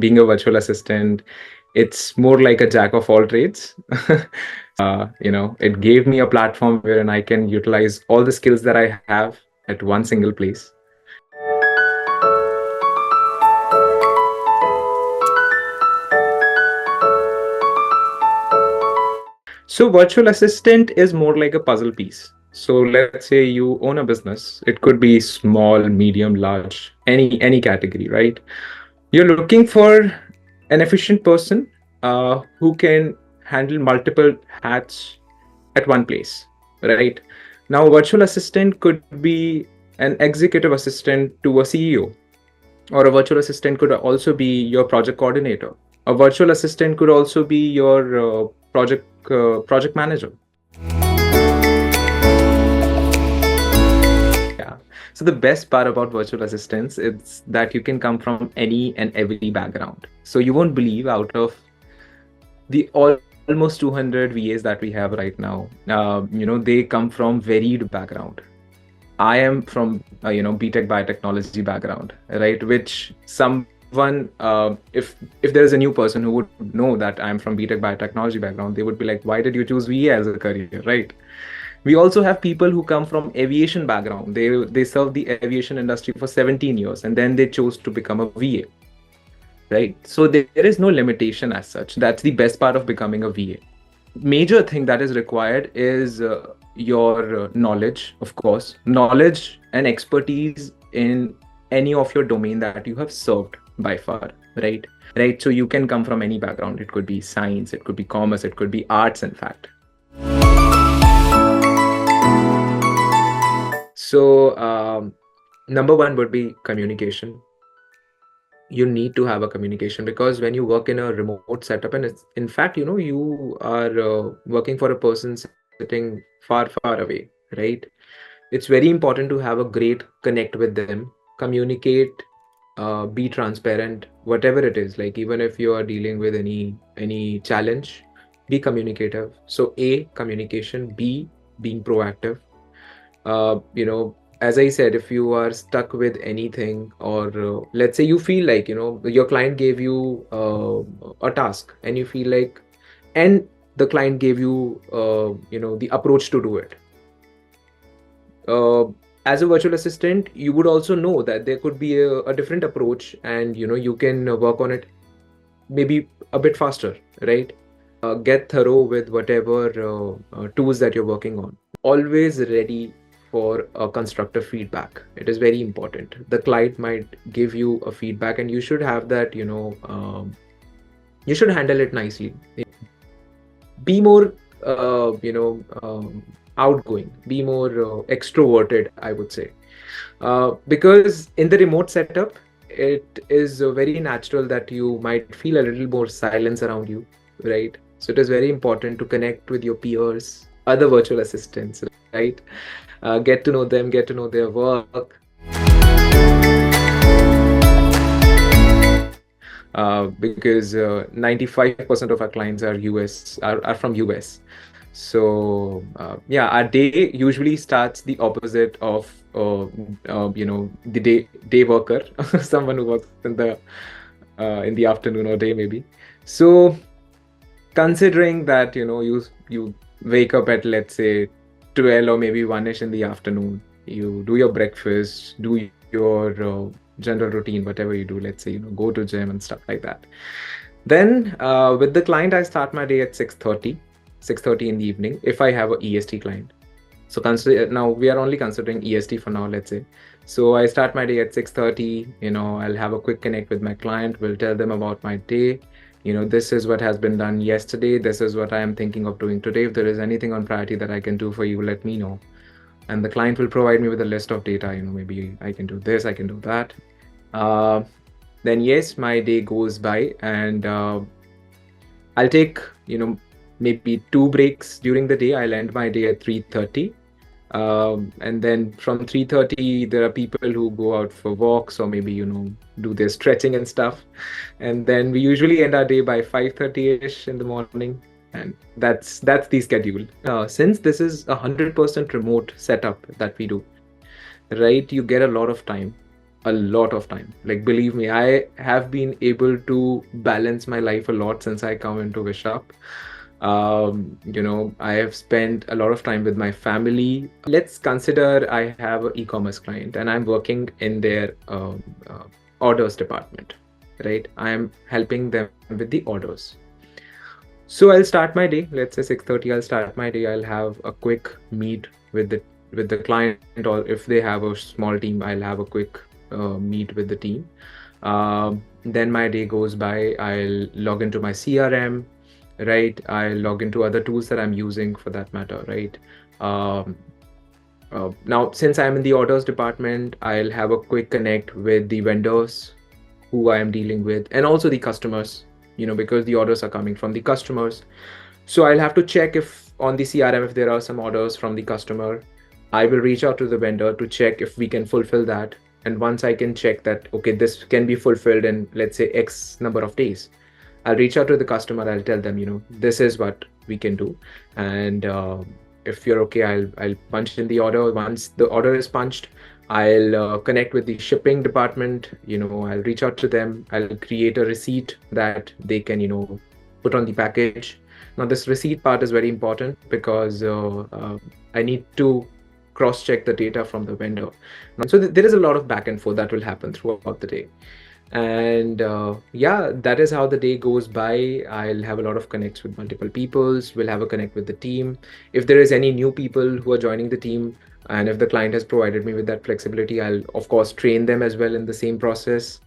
being a virtual assistant, it's more like a jack of all trades. It gave me a platform wherein I can utilize all the skills that I have at one single place. So virtual assistant is more like a puzzle piece. So let's say you own a business. It could be small, medium, large, any category, right? You're looking for an efficient person who can handle multiple hats at one place, right? Now, a virtual assistant could be an executive assistant to a CEO, or a virtual assistant could also be your project coordinator. A virtual assistant could also be your project manager. Yeah. So the best part about virtual assistants is that you can come from any and every background. So you won't believe, out of the almost 200 VAs that we have right now, they come from varied background. I am from BTech biotechnology background, right? Which someone, if there is a new person who would know that I'm from BTech biotechnology background, they would be like, "Why did you choose VA as a career?" Right? We also have people who come from aviation background. They served the aviation industry for 17 years, and then they chose to become a VA, right? So there is no limitation as such. That's the best part of becoming a VA. Major thing that is required is your knowledge, of course, knowledge and expertise in any of your domain that you have served by far, right? Right. So you can come from any background. It could be science, it could be commerce, it could be arts, in fact. So number one would be communication. You need to have a communication, because when you work in a remote setup, and it's, in fact, you are working for a person sitting far away, right? It's very important to have a great connect with them, communicate, be transparent, whatever it is. Like, even if you are dealing with any challenge, be communicative. So A, communication. B, being proactive. As I said, if you are stuck with anything, or let's say you feel like, your client gave you a task, and you feel like, and the client gave you, the approach to do it. As a virtual assistant, you would also know that there could be a different approach, and you can work on it maybe a bit faster, right? Get thorough with whatever tools that you're working on. Always ready for a constructive feedback. It is very important. The client might give you a feedback, and you should have that, you should handle it nicely. Be more outgoing, be more extroverted, I would say, because in the remote setup, it is very natural that you might feel a little more silence around you, right? So it is very important to connect with your peers, other virtual assistants, right? Get to know them, get to know their work. Because 95% of our clients are from US. So yeah, our day usually starts the opposite of the day worker, someone who works in the afternoon or day, maybe. So considering that, you wake up at, let's say, 12 or maybe 1ish in the afternoon, you do your breakfast, do your general routine, whatever you do, let's say, go to gym and stuff like that. Then with the client, I start my day at 6:30 in the evening, if I have a EST client. So now we are only considering EST for now, let's say. So I start my day at 6:30. I'll have a quick connect with my client, will tell them about my day. This is what has been done yesterday, this is what I am thinking of doing today. If there is anything on priority that I can do for you, let me know. And the client will provide me with a list of data. Maybe I can do this, I can do that. Then yes, my day goes by, and I'll take maybe 2 breaks during the day. I'll end my day at 3:30. And then from 3:30, there are people who go out for walks, or maybe do their stretching and stuff. And then we usually end our day by 5:30ish in the morning, and that's the schedule. Since this is 100% remote setup that we do, right, you get a lot of time. a lot of time. Like, believe me, I have been able to balance my life a lot since I come into Vishap. I have spent a lot of time with my family. Let's consider I have an e-commerce client and I'm working in their orders department, right? I'm helping them with the orders. So I'll start my day. Let's say 6:30. I'll start my day. I'll have a quick meet with the client, or if they have a small team, I'll have a quick meet with the team. Then my day goes by. I'll log into my CRM, right? I'll log into other tools that I'm using for that matter, right? Um, Now, since I'm in the orders department, I'll have a quick connect with the vendors who I am dealing with, and also the customers, because the orders are coming from the customers. So I'll have to check if on the CRM, if there are some orders from the customer. I will reach out to the vendor to check if we can fulfill that. And once I can check that, okay, this can be fulfilled in, let's say, X number of days, I'll reach out to the customer. I'll tell them, this is what we can do. And if you're okay, I'll punch in the order. Once the order is punched, I'll connect with the shipping department. I'll reach out to them. I'll create a receipt that they can, put on the package. Now, this receipt part is very important because I need to cross-check the data from the vendor. So there is a lot of back and forth that will happen throughout the day. And yeah, that is how the day goes by. I'll have a lot of connects with multiple peoples. We'll have a connect with the team. If there is any new people who are joining the team, and if the client has provided me with that flexibility, I'll of course train them as well in the same process.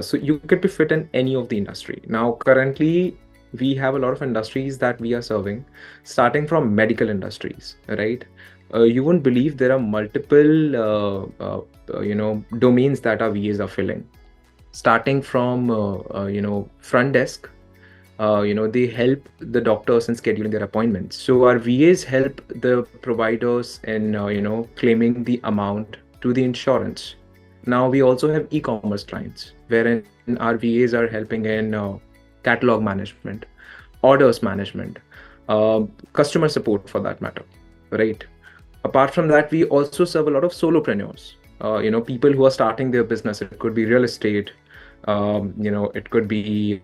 So you get to fit in any of the industry. Now, currently, we have a lot of industries that we are serving, starting from medical industries, right? You won't believe there are multiple, domains that our VAs are filling. Starting from, front desk, they help the doctors in scheduling their appointments. So our VAs help the providers in, claiming the amount to the insurance. Now we also have e-commerce clients wherein our VAs are helping in catalog management, orders management, customer support for that matter, right? Apart from that, we also serve a lot of solopreneurs, people who are starting their business. It could be real estate, it could be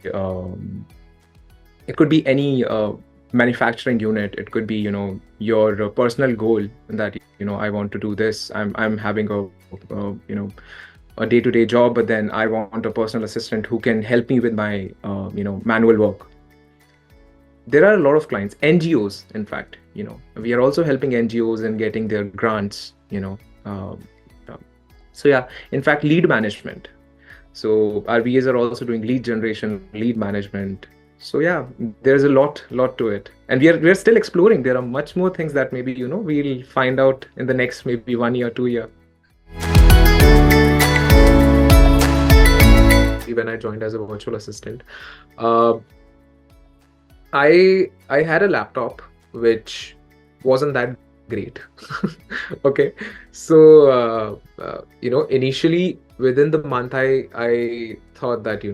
any manufacturing unit. It could be, your personal goal that, I want to do this. I'm having a day-to-day job, but then I want a personal assistant who can help me with my, manual work. There are a lot of clients, NGOs, in fact, we are also helping NGOs in getting their grants, so yeah, in fact, lead management. So our VAs are also doing lead generation, lead management. So yeah, there's a lot to it. And we're still exploring. There are much more things that maybe, we'll find out in the next maybe 1 year, 2 year. When I joined as a virtual assistant, I had a laptop which wasn't that great. Okay, so initially within the month, I thought that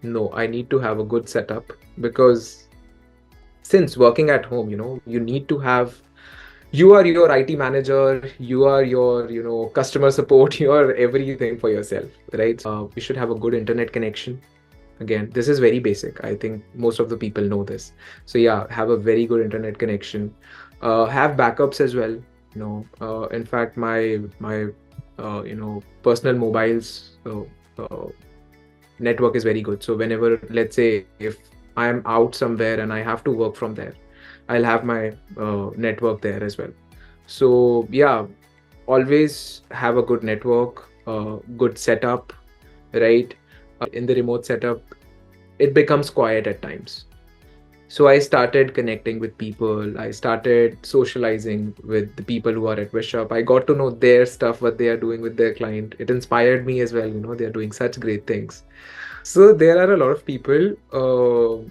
no, I need to have a good setup, because since working at home, you need to have, you are your IT manager, you are your customer support, you are everything for yourself, right? You should have a good internet connection. Again, this is very basic. I think most of the people know this. So yeah, have a very good internet connection. Have backups as well. In fact, my personal mobiles network is very good. So whenever, let's say, if I'm out somewhere and I have to work from there, I'll have my network there as well. So yeah, always have a good network, good setup, right? In the remote setup, it becomes quiet at times. So I started connecting with people. I started socializing with the people who are at Bishop. I got to know their stuff, what they are doing with their client. It inspired me as well. They're doing such great things. So there are a lot of people who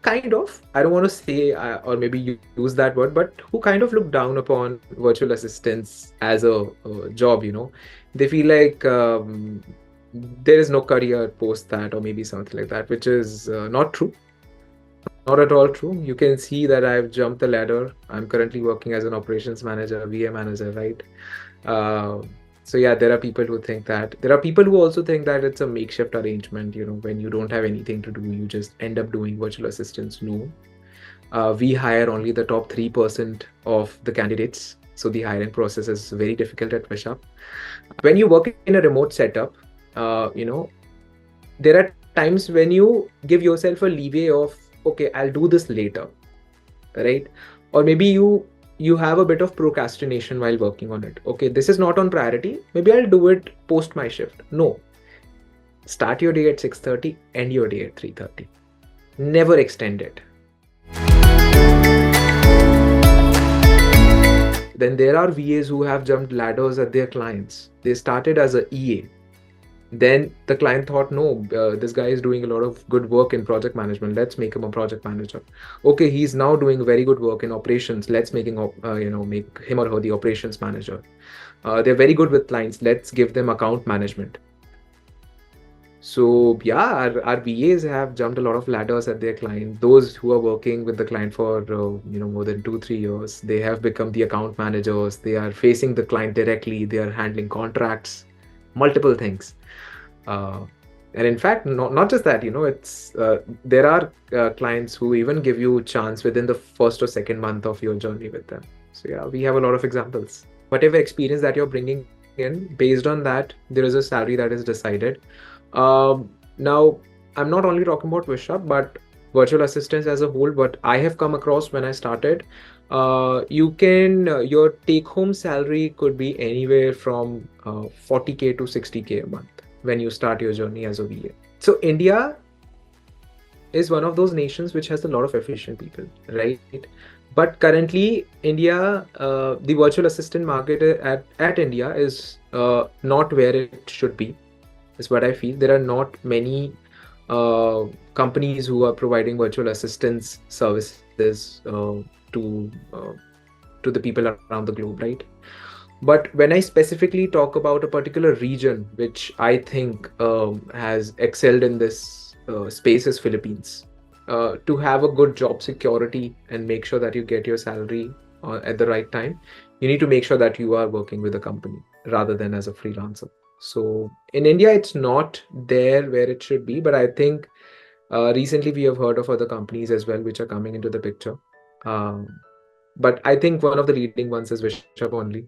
kind of, I don't want to say, or maybe use that word, but who kind of look down upon virtual assistants as a job. They feel like there is no career post that, or maybe something like that, which is not true. Not at all true. You can see that I've jumped the ladder. I'm currently working as an operations manager, VA manager, right? Uh, so yeah, there are people who think that. There are people who also think that it's a makeshift arrangement. When you don't have anything to do, you just end up doing virtual assistants. No, we hire only the top 3% of the candidates. So the hiring process is very difficult at Vishap. When you work in a remote setup, there are times when you give yourself a leeway of, okay, I'll do this later, right? Or maybe you have a bit of procrastination while working on it. Okay, this is not on priority. Maybe I'll do it post my shift. No, start your day at 6:30, end your day at 3:30. Never extend it. Then there are VAs who have jumped ladders at their clients. They started as a EA. Then the client thought, no, this guy is doing a lot of good work in project management. Let's make him a project manager. Okay, he's now doing very good work in operations. Let's make him or her the operations manager. They're very good with clients. Let's give them account management. So yeah, our VAs have jumped a lot of ladders at their client. Those who are working with the client for more than 2-3 years, they have become the account managers. They are facing the client directly. They are handling contracts, multiple things. Uh, and in fact, not just that, it's there are clients who even give you a chance within the first or second month of your journey with them. So yeah, we have a lot of examples. Whatever experience that you're bringing in, based on that, there is a salary that is decided. Now, I'm not only talking about Vishap, but virtual assistants as a whole. What I have come across when I started, your take-home salary could be anywhere from 40K to 60K a month when you start your journey as a VA. So India is one of those nations which has a lot of efficient people, right? But currently, India, the virtual assistant market at India is not where it should be, is what I feel. There are not many companies who are providing virtual assistance services to the people around the globe, right? But when I specifically talk about a particular region which I think has excelled in this space is Philippines. To have a good job security and make sure that you get your salary at the right time, you need to make sure that you are working with a company rather than as a freelancer. So in India, it's not there where it should be, but I think recently we have heard of other companies as well which are coming into the picture. Um, but I think one of the leading ones is Vishap only.